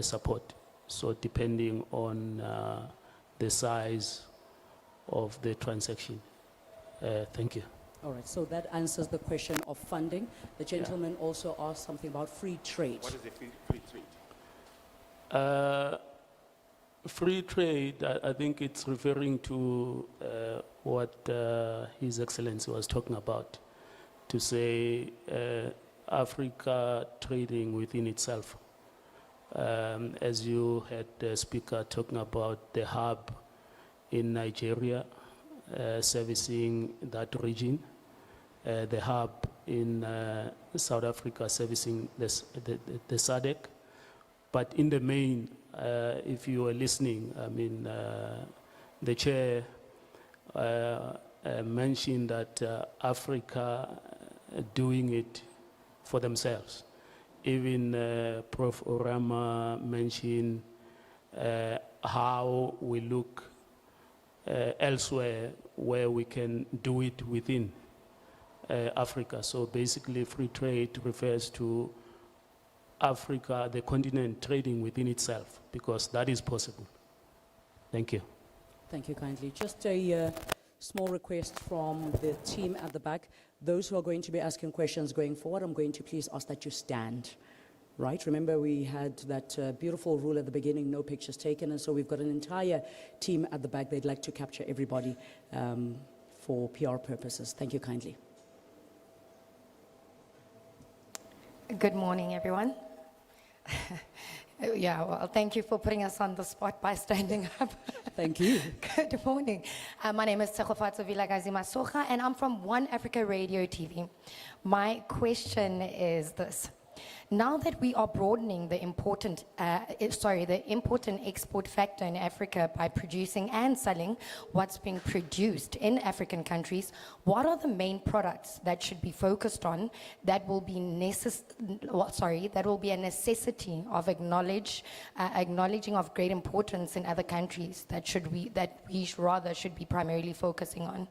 S4: support. So depending on the size of the transaction. Thank you.
S2: All right, so that answers the question of funding. The gentleman also asked something about free trade.
S9: What is the free trade?
S4: Free trade, I think it's referring to what His Excellency was talking about, to say Africa trading within itself. As you had the speaker talking about the hub in Nigeria servicing that region, the hub in South Africa servicing the SADC. But in the main, if you were listening, I mean, the chair mentioned that Africa doing it for themselves. Even Prof. Orama mentioned how we look elsewhere where we can do it within Africa. So basically, free trade refers to Africa, the continent, trading within itself, because that is possible. Thank you.
S2: Thank you kindly. Just a small request from the team at the back. Those who are going to be asking questions going forward, I'm going to please ask that you stand. Right, remember we had that beautiful rule at the beginning, no pictures taken, and so we've got an entire team at the back. They'd like to capture everybody for PR purposes. Thank you kindly.
S10: Good morning, everyone. Yeah, well, thank you for putting us on the spot by standing up.
S2: Thank you.
S10: Good morning. My name is Tsegofatso Vilakazi Soga, and I'm from One Africa Radio TV. My question is this. Now that we are broadening the import and export factor in Africa by producing and selling what's being produced in African countries, what are the main products that should be focused on that will be that will be a necessity of acknowledging of great importance in other countries that we should be primarily focusing on?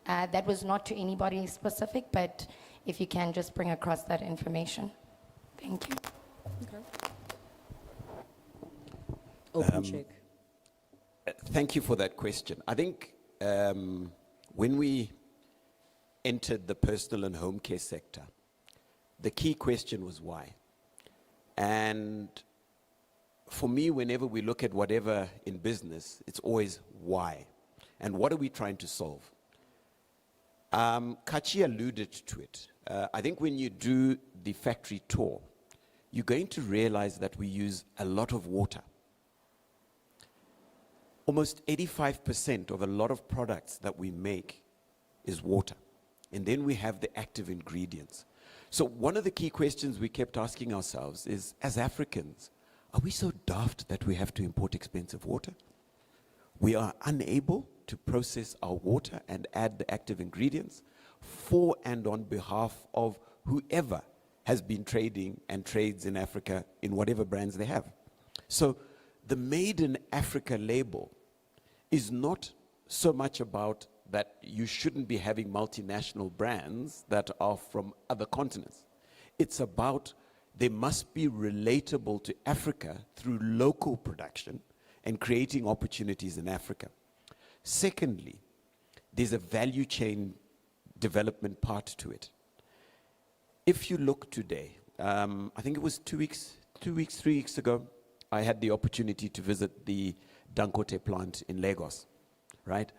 S10: That was not to anybody specific, but if you can just bring across that information. Thank you.
S2: Okay. Open check.
S1: Thank you for that question. I think when we entered the personal and home care sector, the key question was why. And for me, whenever we look at whatever in business, it's always why. And what are we trying to solve? Kachi alluded to it. I think when you do the factory tour, you're going to realize that we use a lot of water. Almost 85% of a lot of products that we make is water. And then we have the active ingredients. So one of the key questions we kept asking ourselves is, as Africans, are we so daft that we have to import expensive water? We are unable to process our water and add the active ingredients for and on behalf of whoever has been trading and trades in Africa in whatever brands they have. So the Made in Africa label is not so much about that you shouldn't be having multinational brands that are from other continents. It's about they must be relatable to Africa through local production and creating opportunities in Africa. Secondly, there's a value chain development part to it. If you look today, I think it was 3 weeks ago, I had the opportunity to visit the Dangote plant in Lagos, right?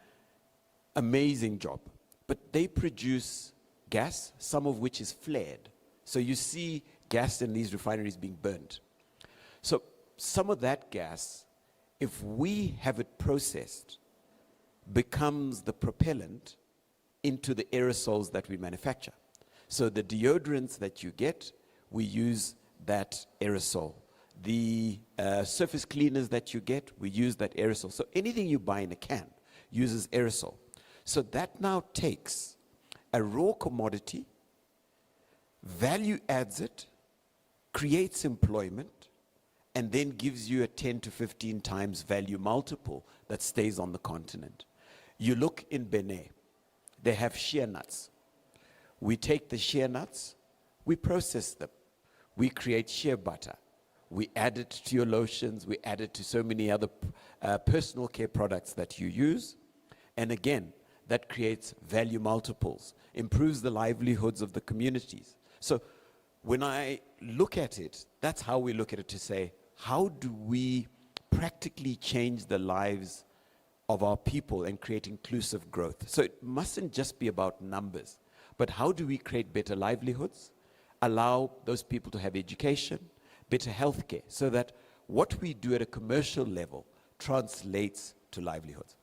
S1: Amazing job. But they produce gas, some of which is flared. So you see gas in these refineries being burned. So some of that gas, if we have it processed, becomes the propellant into the aerosols that we manufacture. So the deodorants that you get, we use that aerosol. The surface cleaners that you get, we use that aerosol. So anything you buy in a can uses aerosol. So that now takes a raw commodity, value adds it, creates employment, and then gives you a 10 to 15 times value multiple that stays on the continent. You look in Benin, they have shea nuts. We take the shea nuts, we process them. We create shea butter. We add it to your lotions, we add it to so many other personal care products that you use. And again, that creates value multiples, improves the livelihoods of the communities. So when I look at it, that's how we look at it, to say, how do we practically change the lives of our people and create inclusive growth? So it mustn't just be about numbers, but how do we create better livelihoods, allow those people to have education, better healthcare, so that what we do at a commercial level translates to livelihoods.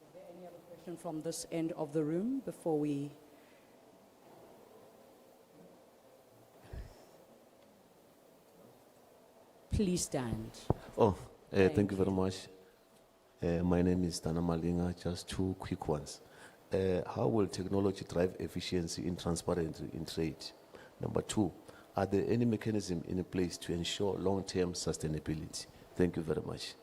S2: Is there any other question from this end of the room before we? Please stand.
S11: Oh, thank you very much. My name is Dana Malinga. Just two quick ones. How will technology drive efficiency in transparency in trade? Number two, are there any mechanism in place to ensure long-term sustainability? Thank you very much.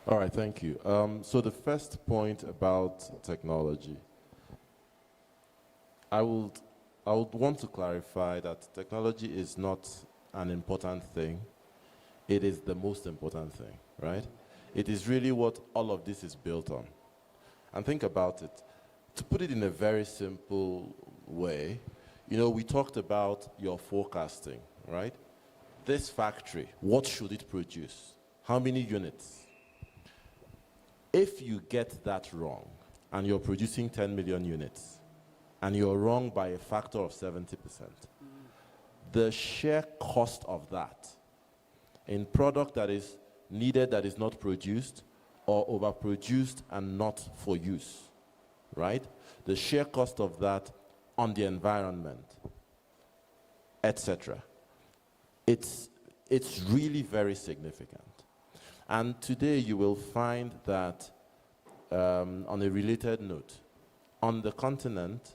S3: All right, thank you. So the first point about technology, I would want to clarify that technology is not an important thing. It is the most important thing, right? It is really what all of this is built on. And think about it. To put it in a very simple way, we talked about your forecasting, right? This factory, what should it produce? How many units? If you get that wrong, and you're producing 10 million units, and you're wrong by a factor of 70%, the sheer cost of that in product that is needed that is not produced, or overproduced and not for use, right? The sheer cost of that on the environment, etc. It's really very significant. And today you will find that, on a related note, on the continent,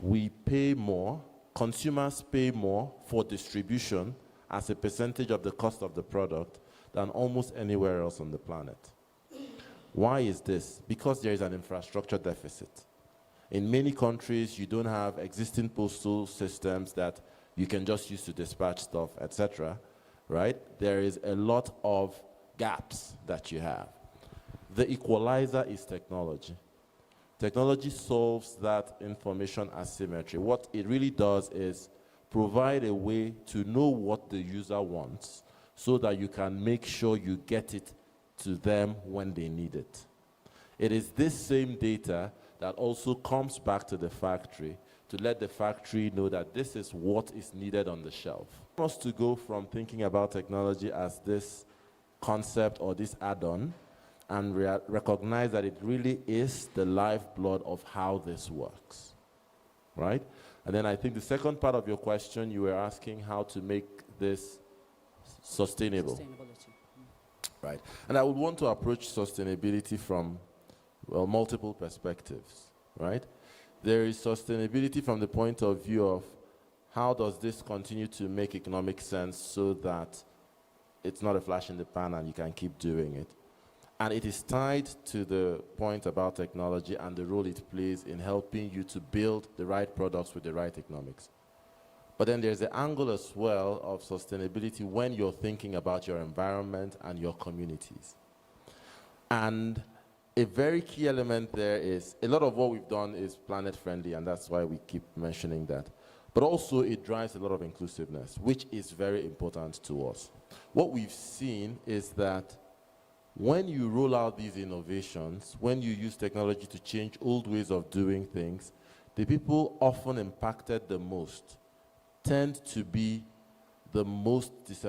S3: we pay more, consumers pay more for distribution as a percentage of the cost of the product than almost anywhere else on the planet. Why is this? Because there is an infrastructure deficit. In many countries, you don't have existing postal systems that you can just use to dispatch stuff, etc., right? There is a lot of gaps that you have. The equalizer is technology. Technology solves that information asymmetry. What it really does is provide a way to know what the user wants so that you can make sure you get it to them when they need it. It is this same data that also comes back to the factory to let the factory know that this is what is needed on the shelf. For us to go from thinking about technology as this concept or this add-on and recognize that it really is the lifeblood of how this works, right? And then I think the second part of your question, you were asking how to make this sustainable.
S2: Sustainability.
S3: Right. And I would want to approach sustainability from, well, multiple perspectives, right? There is sustainability from the point of view of how does this continue to make economic sense so that it's not a flash in the pan and you can keep doing it. And it is tied to the point about technology and the role it plays in helping you to build the right products with the right economics. But then there's the angle as well of sustainability when you're thinking about your environment and your communities. And a very key element there is a lot of what we've done is planet friendly, and that's why we keep mentioning that. But also it drives a lot of inclusiveness, which is very important to us. What we've seen is that when you roll out these innovations, when you use technology to change old ways of doing things, the people often impacted the most tend to be the most disadvantaged.